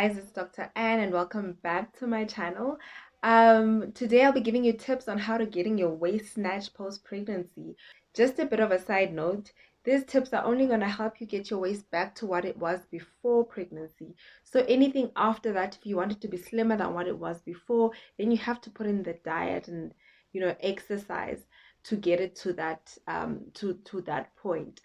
guys, it's Dr. Anne and welcome back to my channel. Today I'll be giving you tips on how to getting your waist snatched post-pregnancy. Just a bit of a side note, these tips are only going to help you get your waist back to what it was before pregnancy. So anything after that, if you want it to be slimmer than what it was before, then you have to put in the diet and exercise to get it to that to that point.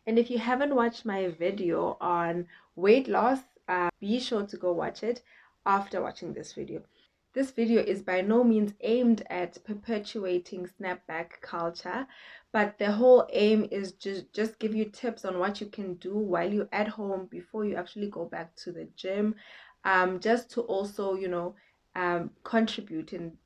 And if you haven't watched my video on weight loss, be sure to go watch it after watching this video. This video is by no means aimed at perpetuating snapback culture, but the whole aim is just give you tips on what you can do while you're at home before you actually go back to the gym, just to also contribute and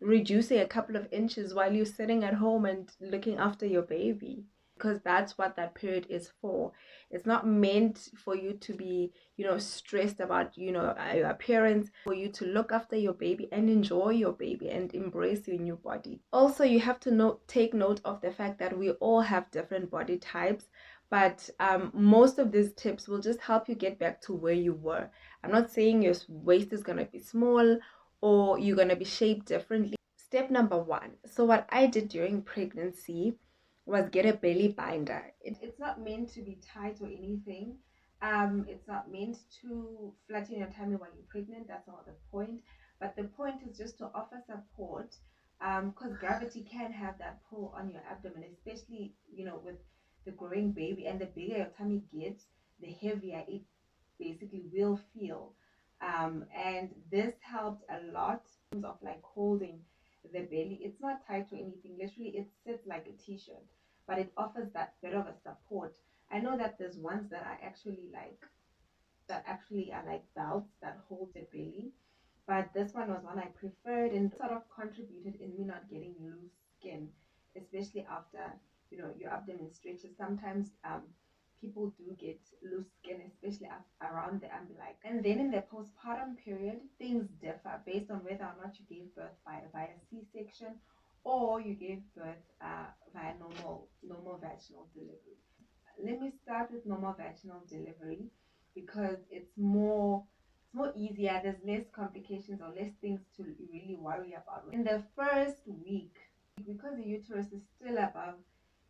reducing a couple of inches while you're sitting at home and looking after your baby, because that's what that period is for. It's not meant for you to be stressed about your appearance, for you to look after your baby and enjoy your baby and embrace your new body. Also, you have to take note of the fact that we all have different body types, but most of these tips will just help you get back to where you were. I'm not saying your waist is going to be small or you're going to be shaped differently. Step number one. So what I did during pregnancy was get a belly binder. It's not meant to be tight or anything. It's not meant to flatten your tummy while you're pregnant. That's not the point. But the point is just to offer support, because gravity can have that pull on your abdomen, especially with the growing baby. And the bigger your tummy gets, the heavier it basically will feel. And this helped a lot in terms of like holding the belly. It's not tight or anything. Literally, it sits like a t-shirt, but it offers that bit of a support. I know that there's ones that I actually like, that actually are like belts that hold the belly, but this one was one I preferred and sort of contributed in me not getting loose skin, especially after your abdomen stretches. Sometimes people do get loose skin, especially around the umbilic. And then in the postpartum period, things differ based on whether or not you gave birth via C-section or you gave birth via normal vaginal delivery. Let me start with normal vaginal delivery because it's more easier. There's less complications or less things to really worry about. In the first week, because the uterus is still above,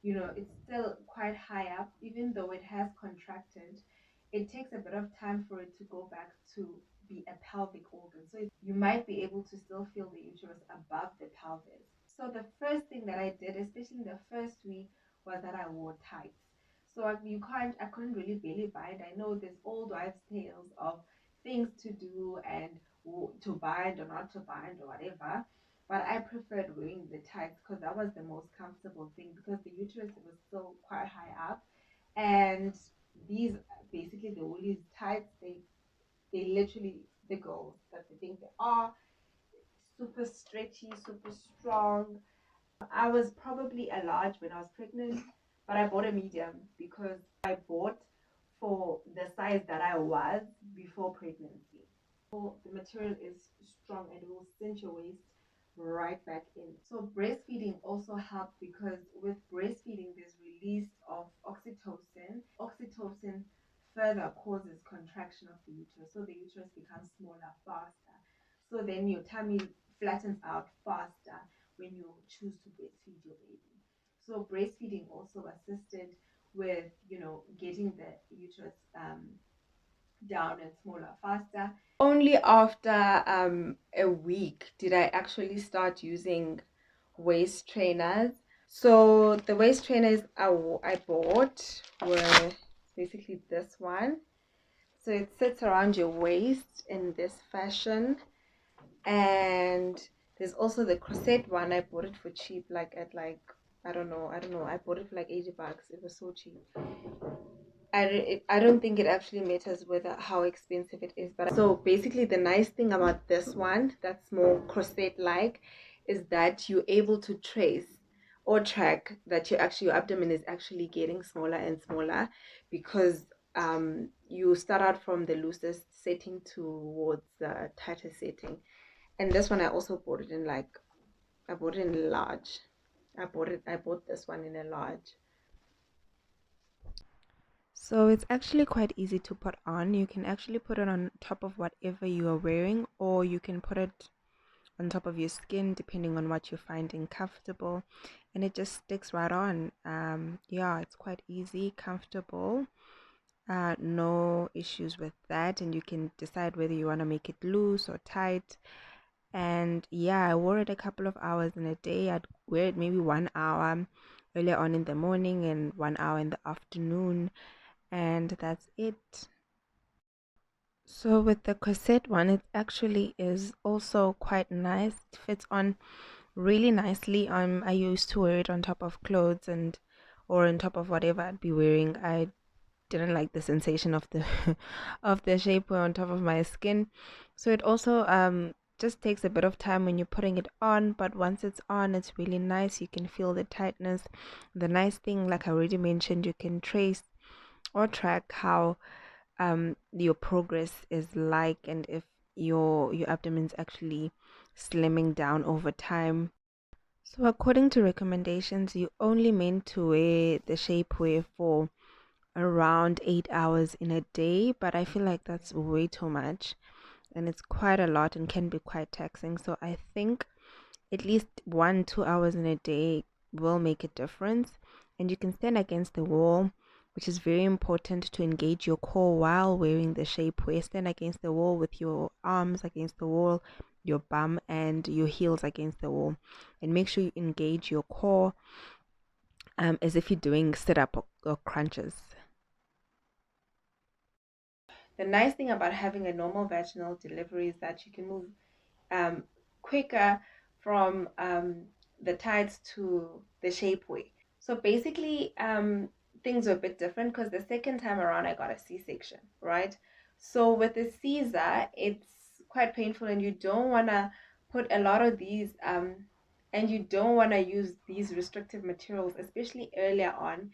it's still quite high up, even though it has contracted, it takes a bit of time for it to go back to be a pelvic organ. So you might be able to still feel the uterus above the pelvis. So the first thing that I did, especially in the first week, was that I wore tights. So I couldn't really belly bind. I know there's old wives' tales of things to do and to bind or not to bind or whatever. But I preferred wearing the tights because that was the most comfortable thing, because the uterus was still quite high up. And these basically the woolies tights, they literally, the girls that they think they are, super stretchy, super strong. I was probably a large when I was pregnant, but I bought a medium because I bought for the size that I was before pregnancy. So the material is strong and it will cinch your waist right back in. So breastfeeding also helped because with breastfeeding there's release of oxytocin. Oxytocin further causes contraction of the uterus, so the uterus becomes smaller faster. So then your tummy flattens out faster when you choose to breastfeed your baby. So breastfeeding also assisted with getting the uterus down and smaller faster. Only after a week did I actually start using waist trainers. So the waist trainers I bought were basically this one. So it sits around your waist in this fashion, and there's also the corset one. I bought it for cheap, like at like I don't know, I bought it for like 80 bucks. It was so cheap. I don't think it actually matters whether how expensive it is, but so basically the nice thing about this one that's more corset like is that you're able to trace or track that your abdomen is actually getting smaller and smaller, because you start out from the loosest setting towards the tighter setting. And this one I also bought it in I bought it in large. I bought this one in a large. So it's actually quite easy to put on. You can actually put it on top of whatever you are wearing, or you can put it on top of your skin depending on what you're finding comfortable, and it just sticks right on. Yeah, it's quite easy, comfortable, no issues with that, and you can decide whether you want to make it loose or tight. And yeah, I wore it a couple of hours in a day. I'd wear it maybe 1 hour earlier on in the morning and 1 hour in the afternoon, and that's it. So with the corset one, it actually is also quite nice. It fits on really nicely. I used to wear it on top of clothes and or on top of whatever I'd be wearing. I didn't like the sensation of the of the shapewear on top of my skin. So it also just takes a bit of time when you're putting it on, but once it's on, it's really nice. You can feel the tightness. The nice thing, like I already mentioned, you can trace or track how your progress is like, and if your abdomen's actually slimming down over time. So according to recommendations, you only meant to wear the shapewear for around 8 hours in a day, but I feel like that's way too much, and it's quite a lot and can be quite taxing. So I think at least 1 2 hours in a day will make a difference. And you can stand against the wall, which is very important to engage your core while wearing the shapewear. Stand against the wall with your arms against the wall, your bum and your heels against the wall, and make sure you engage your core as if you're doing sit-up or crunches. The nice thing about having a normal vaginal delivery is that you can move um, quicker from the tights to the shapewear. So basically, things were a bit different because the second time around I got a C-section, right? So with the Caesar, it's quite painful, and you don't want to put a lot of these, and you don't want to use these restrictive materials, especially earlier on,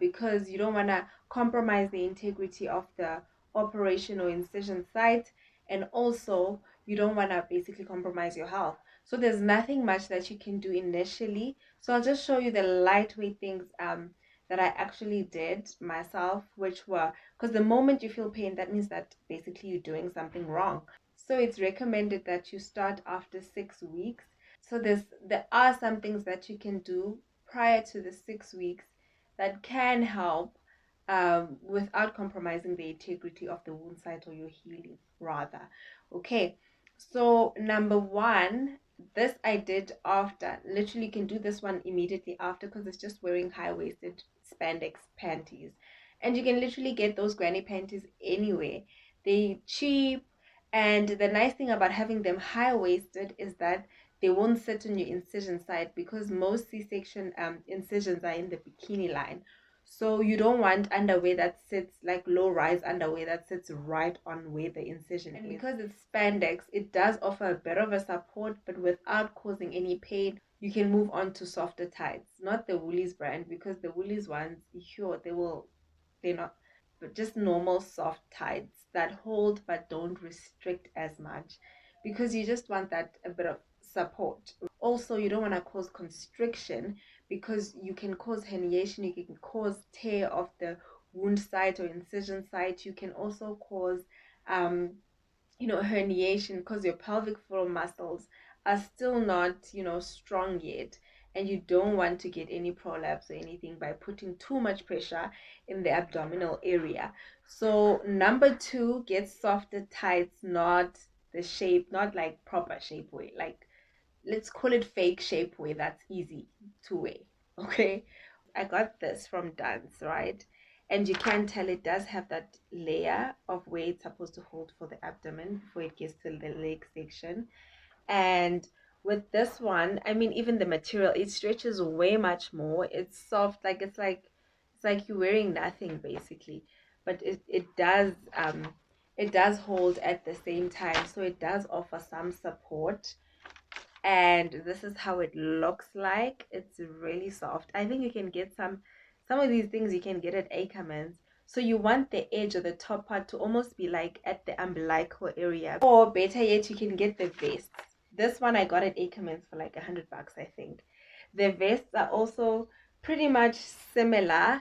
because you don't want to compromise the integrity of the operation or incision site, and also you don't want to basically compromise your health. So there's nothing much that you can do initially. So I'll just show you the lightweight things that I actually did myself, which were, because the moment you feel pain, that means that basically you're doing something wrong. So it's recommended that you start after 6 weeks. So there are some things that you can do prior to the 6 weeks that can help without compromising the integrity of the wound site or your healing, rather. Okay, so number one, this I did after. Literally, you can do this one immediately after because it's just wearing high-waisted spandex panties. And you can literally get those granny panties anywhere. They're cheap. And the nice thing about having them high-waisted is that they won't sit on your incision site, because most C-section incisions are in the bikini line. So you don't want underwear that sits like low rise underwear that sits right on where the incision is. And because it's spandex, it does offer a bit of a support, but without causing any pain. You can move on to softer tights, not the Woolies brand, because the Woolies ones, sure, they're not, but just normal soft tights that hold but don't restrict as much, because you just want that a bit of support. Also, you don't want to cause constriction, because you can cause herniation, you can cause tear of the wound site or incision site. You can also cause herniation, because your pelvic floor muscles are still not strong yet, and you don't want to get any prolapse or anything by putting too much pressure in the abdominal area. So number two, get softer tights, not the shape, not like proper shapewear, like let's call it fake shapewear that's easy to wear. Okay, I got this from Dance, right? And you can tell it does have that layer of where it's supposed to hold for the abdomen before it gets to the leg section. And with this one, I mean, even the material, it stretches way much more. It's soft, like it's like you're wearing nothing basically. But it does hold at the same time, so it does offer some support. And this is how it looks like. It's really soft. I think you can get some of these things you can get at Ackermans. So you want the edge or the top part to almost be like at the umbilical area, or better yet, you can get the vests. This one I got at Ackermans for like $100, I think. The vests are also pretty much similar,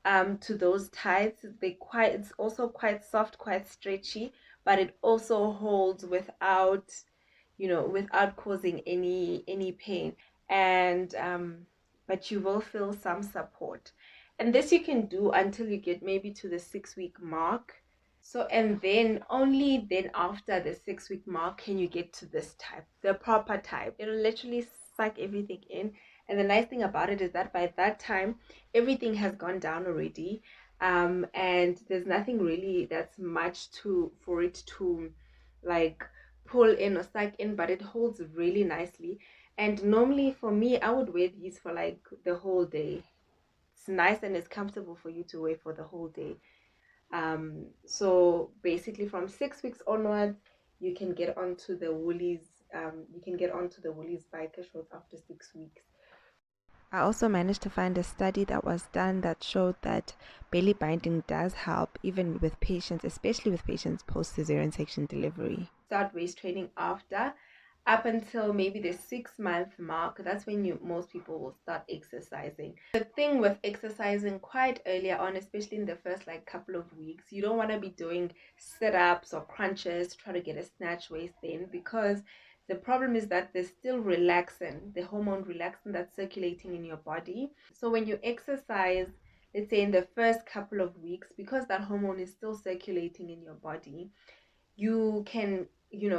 to those tights. It's also quite soft, quite stretchy, but it also holds without, without causing any pain. And but you will feel some support. And this you can do until you get maybe to the 6 week mark. So, and then only then after the 6 week mark can you get to this type, the proper type. It'll literally suck everything in. And the nice thing about it is that by that time, everything has gone down already. And there's nothing really that's much for it to like pull in or suck in, but it holds really nicely. And normally for me, I would wear these for like the whole day. It's nice and it's comfortable for you to wear for the whole day. So basically from 6 weeks onwards, you can get onto the Woolies. You can get onto the Woolies biker shorts after 6 weeks. I also managed to find a study that was done that showed that belly binding does help even with patients, especially with patients post cesarean section delivery. Start waist training after, up until maybe the 6 month mark. That's when most people will start exercising. The thing with exercising quite earlier on, especially in the first like couple of weeks, you don't want to be doing sit-ups or crunches to try to get a snatch waist then, because the problem is that there's still relaxin, the hormone relaxin that's circulating in your body. So when you exercise, let's say in the first couple of weeks, because that hormone is still circulating in your body, you can,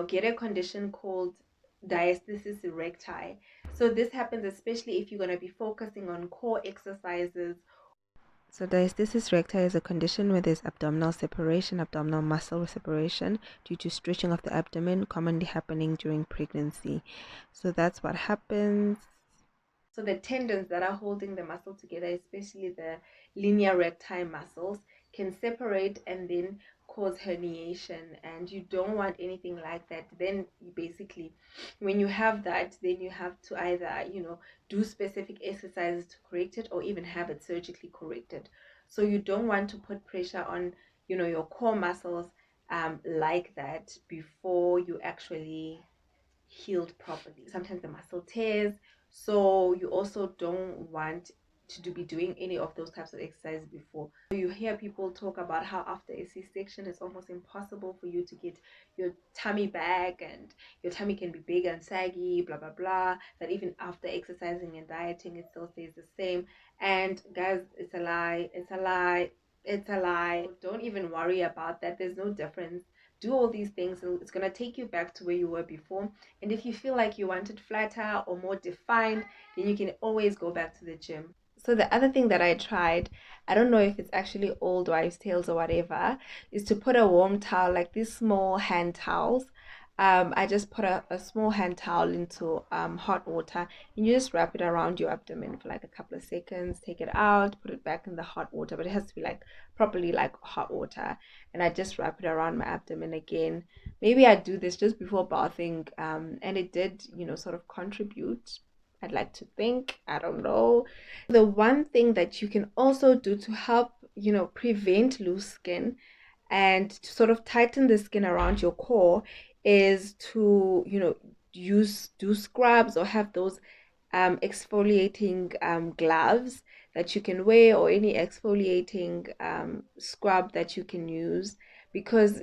get a condition called diastasis recti. So this happens especially if you're going to be focusing on core exercises. So diastasis recti is a condition where there's abdominal separation, abdominal muscle separation due to stretching of the abdomen, commonly happening during pregnancy. So that's what happens. So the tendons that are holding the muscle together, especially the linear recti muscles, can separate and then cause herniation, and you don't want anything like that. Then you basically, when you have that, then you have to either do specific exercises to correct it, or even have it surgically corrected. So you don't want to put pressure on your core muscles like that before you actually healed properly. Sometimes the muscle tears, so you also don't want to be doing any of those types of exercises before. You hear people talk about how after a C-section it's almost impossible for you to get your tummy back, and your tummy can be big and saggy, blah blah blah, that even after exercising and dieting it still stays the same. And guys, it's a lie, it's a lie, it's a lie. Don't even worry about that. There's no difference. Do all these things and it's going to take you back to where you were before. And if you feel like you want it flatter or more defined, then you can always go back to the gym. So the other thing that I tried, I don't know if it's actually old wives' tales or whatever, is to put a warm towel, like these small hand towels. I just put a small hand towel into hot water, and you just wrap it around your abdomen for like a couple of seconds, take it out, put it back in the hot water, but it has to be like properly like hot water. And I just wrap it around my abdomen again. Maybe I do this just before bathing, and it did, sort of contribute. I'd like to think, I don't know. The one thing that you can also do to help, prevent loose skin and to sort of tighten the skin around your core is to, do scrubs or have those exfoliating gloves that you can wear, or any exfoliating scrub that you can use, because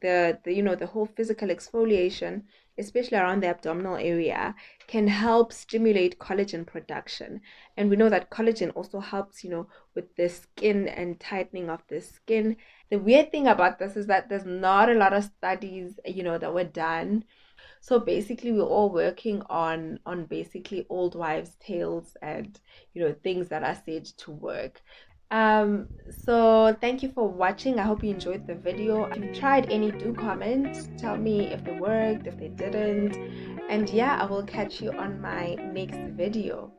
the whole physical exfoliation, especially around the abdominal area, can help stimulate collagen production. And we know that collagen also helps with the skin and tightening of the skin. The weird thing about this is that there's not a lot of studies that were done. So basically we're all working on basically old wives' tales and things that are said to work. So thank you for watching. I hope you enjoyed the video. If you tried any, do comment, tell me if they worked, if they didn't. And yeah, I will catch you on my next video.